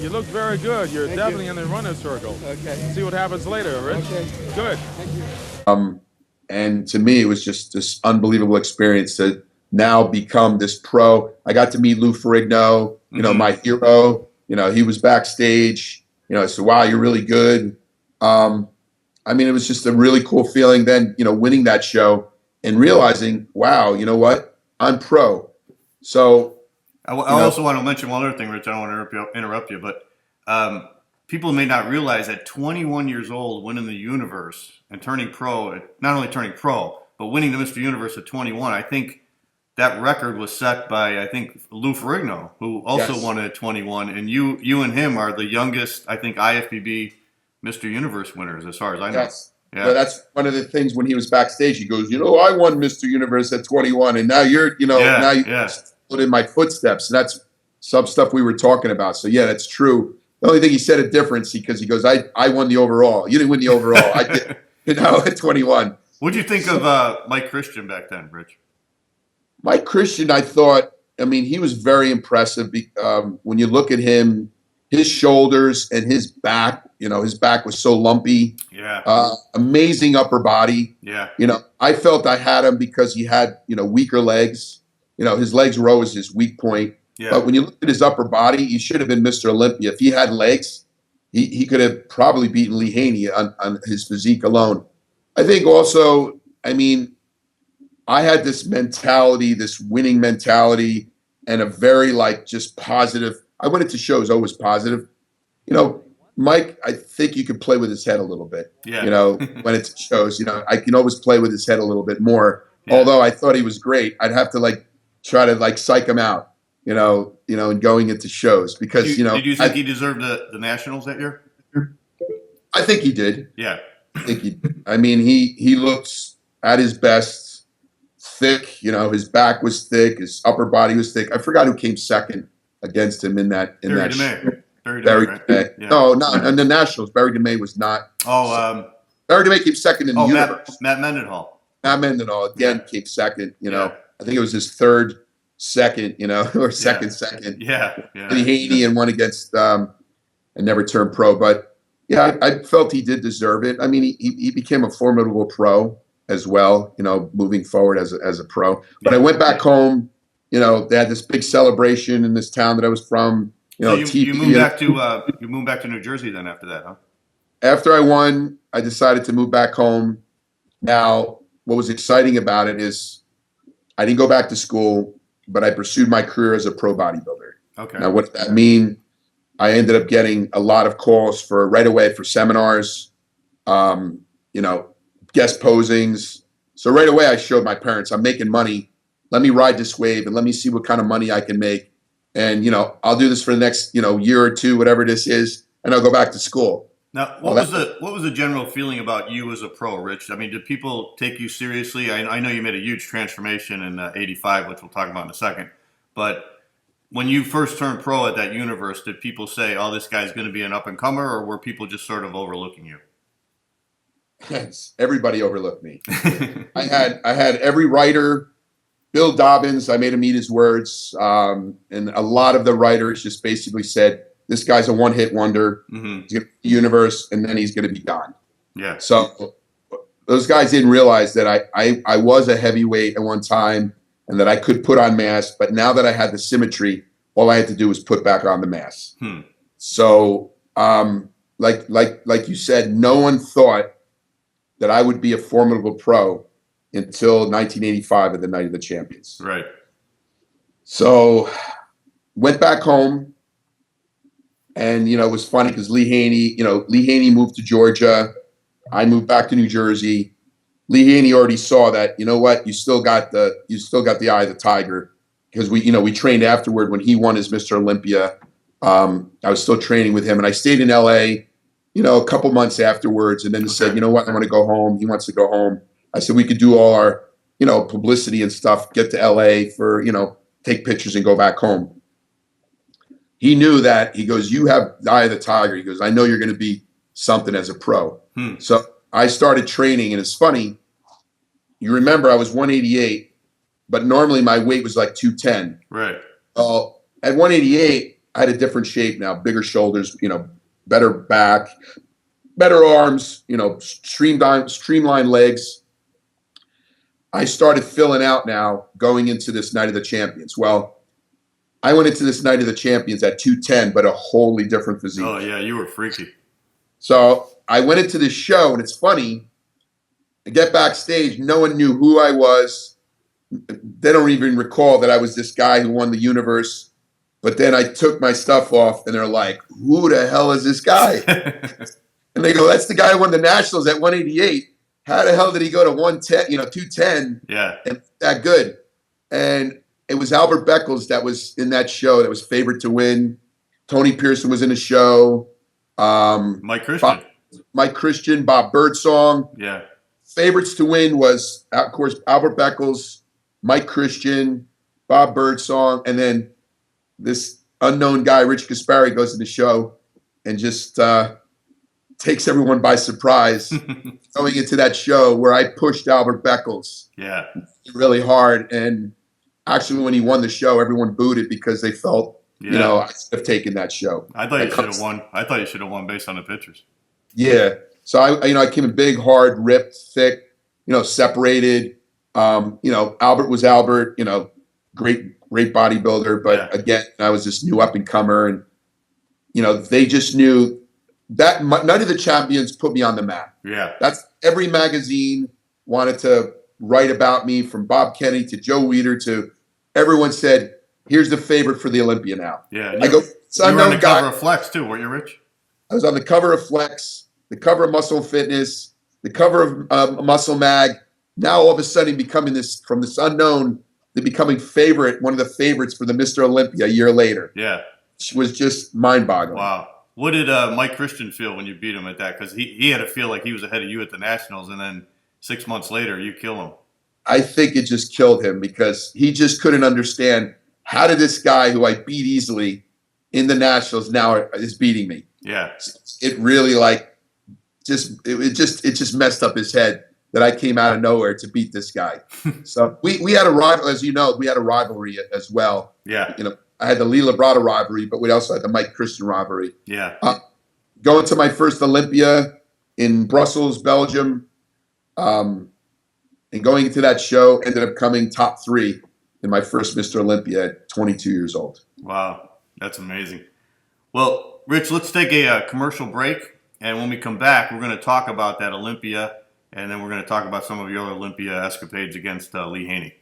You look very good. You're Thank definitely you. in the runner's circle. Okay. See what happens later, Rich. Okay. Good. Thank you. And to me, it was just this unbelievable experience to now become this pro. I got to meet Lou Ferrigno, my hero. He was backstage. I said, wow, you're really good. It was just a really cool feeling then, winning that show and realizing, wow, you know what? I'm pro. So I also want to mention one other thing, Rich. I don't want to interrupt you, but people may not realize at 21 years old, winning the universe and turning pro, not only turning pro, but winning the Mr. Universe at 21, I think that record was set by, Lou Ferrigno, who also won it at 21. And you and him are the youngest, IFBB Mr. Universe winners, as far as I know. yes. Yeah. But that's one of the things when he was backstage, he goes, I won Mr. Universe at 21 and now you're, now you put in my footsteps. And that's some stuff we were talking about. So yeah, that's true. The only thing he said a difference because he goes, I won the overall. You didn't win the overall. I did, at 21. What'd you think of Mike Christian back then, Rich? Mike Christian, I thought, he was very impressive. When you look at him, his shoulders and his back, his back was so lumpy. Yeah. Amazing upper body. Yeah. I felt I had him because he had, weaker legs. His legs were always his weak point. Yeah. But when you look at his upper body, he should have been Mr. Olympia. If he had legs, he could have probably beaten Lee Haney on his physique alone. I think also, I had this mentality, this winning mentality, and a very just positive. I went into shows always positive. Mike, I think you could play with his head a little bit. Yeah. When it's shows, I can always play with his head a little bit more. Yeah. Although I thought he was great, I'd have to try to psych him out, and going into shows because Did you think he deserved the Nationals that year? I think he did. Yeah. I think he did. He looked at his best, thick. His back was thick, his upper body was thick. I forgot who came second against him in that. Barry DeMay. Barry DeMay. right? Yeah. No, not in the Nationals. Barry DeMay was not. Barry DeMay came second in the universe. Matt Mendenhall. Matt Mendenhall again came second. I think it was his third second. Or second. Yeah. Lee Haney and won against and never turned pro. But yeah, I felt he did deserve it. He became a formidable pro as well. Moving forward as a pro. But I went back home. They had this big celebration in this town that I was from. So you moved back to New Jersey then after that, huh? After I won, I decided to move back home. Now, what was exciting about it is I didn't go back to school, but I pursued my career as a pro bodybuilder. Okay. Now, what did that mean? I ended up getting a lot of calls right away for seminars, guest posings. So right away, I showed my parents, I'm making money. Let me ride this wave and let me see what kind of money I can make. And, I'll do this for the next, year or two, whatever this is, and I'll go back to school. Now, Well, what was the general feeling about you as a pro, Rich? I mean, did people take you seriously? I know you made a huge transformation in '85, which we'll talk about in a second. But when you first turned pro at that universe, did people say, "Oh, this guy's going to be an up and comer," or were people just sort of overlooking you? everybody overlooked me. I had every writer, Bill Dobbins, I made him eat his words. And a lot of the writers just basically said, this guy's a one-hit wonder. Mm-hmm. He's going to be the universe, and then he's going to be gone. Yeah. So those guys didn't realize that I was a heavyweight at one time and that I could put on mass. But now that I had the symmetry, all I had to do was put back on the mass. So like you said, no one thought that I would be a formidable pro until 1985 at the Night of the Champions. Right. So went back home, and it was funny because Lee Haney moved to Georgia. I moved back to New Jersey. Lee Haney already saw that, you still got the eye of the tiger, because we trained afterward when he won his Mr. Olympia. I was still training with him, and I stayed in LA, a couple months afterwards, and then said, I want to go home. He wants to go home. I said, we could do all our, publicity and stuff, get to LA for, take pictures and go back home. He knew that. He goes, you have the eye of the tiger. He goes, I know you're going to be something as a pro. So I started training, and it's funny. You remember I was 188, but normally my weight was like 210. Right. At 188, I had a different shape now, bigger shoulders, better back, better arms, streamlined legs. I started filling out now going into this Night of the Champions. Well, I went into this Night of the Champions at 210, but a wholly different physique. Oh, yeah, you were freaky. So I went into this show, and it's funny. I get backstage, no one knew who I was. They don't even recall that I was this guy who won the universe. But then I took my stuff off, and they're like, who the hell is this guy? And they go, that's the guy who won the Nationals at 188. How the hell did he go to 110, 210? Yeah. And that good? And it was Albert Beckles that was in that show that was favored to win. Tony Pearson was in the show. Mike Christian. Bob Birdsong. Yeah. Favorites to win was, of course, Albert Beckles, Mike Christian, Bob Birdsong, and then this unknown guy, Rich Gaspari, goes to the show and just takes everyone by surprise going into that show where I pushed Albert Beckles really hard. And actually, when he won the show, everyone booed it because they felt, I should have taken that show. I thought you should have won. I thought you should have won based on the pictures. Yeah. So I came in big, hard, ripped, thick, separated. Albert was Albert, great bodybuilder. But again, I was this new up and comer, and, they just knew that Night of the Champions put me on the map. Yeah. That's every magazine wanted to write about me, from Bob Kenny to Joe Weider to everyone said, here's the favorite for the Olympia now. Yeah. I go, you were on the cover of Flex too, weren't you, Rich? I was on the cover of Flex, the cover of Muscle and Fitness, the cover of Muscle Mag. Now all of a sudden becoming from this unknown to becoming one of the favorites for the Mr. Olympia a year later. Yeah. Which was just mind-boggling. Wow. What did Mike Christian feel when you beat him at that? Because he had to feel like he was ahead of you at the Nationals, and then 6 months later, you kill him. I think it just killed him because he just couldn't understand, how did this guy who I beat easily in the Nationals now is beating me? Yeah. It really it just messed up his head that I came out of nowhere to beat this guy. So we had a rival, as you know, we had a rivalry as well. Yeah. I had the Lee Labrada rivalry, but we also had the Mike Christian rivalry. Yeah. Going to my first Olympia in Brussels, Belgium, and going into that show, ended up coming top 3 in my first Mr. Olympia at 22 years old. Wow. That's amazing. Well, Rich, let's take a commercial break. And when we come back, we're going to talk about that Olympia, and then we're going to talk about some of your other Olympia escapades against Lee Haney.